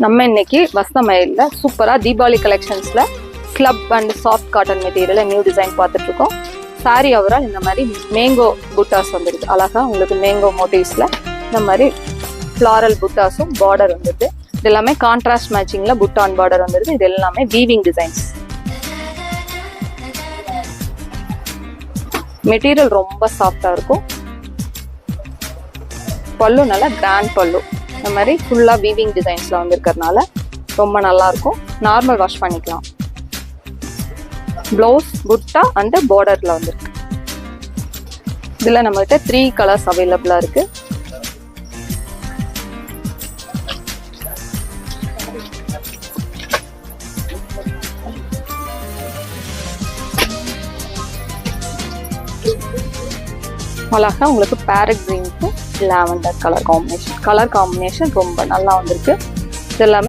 நம்ம இன்னைக்கு வசந்தமயில்ல சூப்பரா தீபாவளி கலெக்ஷன்ஸ்ல ஸ்லப் அண்ட் சாஃப்ட் காட்டன் மெட்டீரியல்ல நியூ டிசைன் பார்த்துட்டு இருக்கோம். சாரி ஓவரால் இந்த மாதிரி மேங்கோ புட்டாஸ் வந்துருக்கு. அழகா உங்களுக்கு மேங்கோ மோட்டிவ்ஸ்ல இந்த மாதிரி ஃப்ளாரல் புட்டாஸும் பார்டர் வந்துருக்கு. இது எல்லாமே கான்ட்ராஸ்ட் மேட்சிங்ல புட்டான் பார்டர் வந்துருக்கு. இது எல்லாமே வீவிங் டிசைன்ஸ். மெட்டீரியல் ரொம்ப சாஃப்டா இருக்கும். பல்லு நல்லா கிராண்ட் பல்லு. இந்த மாதிரி ஃபுல்லாக வீவிங் டிசைன்ஸில் வந்துருக்கிறதுனால ரொம்ப நல்லாயிருக்கும். நார்மல் வாஷ் பண்ணிக்கலாம். ப்ளவுஸ் புட்டா அண்ட் பார்டரில் வந்துருக்கு. இதில் நம்மகிட்ட 3 கலர்ஸ் அவைலபிளாக இருக்குது. அழகா உங்களுக்கு பேரட் கிரீனுக்கு லாவெண்டர் கலர் காம்பினேஷன் ரொம்ப நல்லா வந்திருக்கு. இது எல்லாமே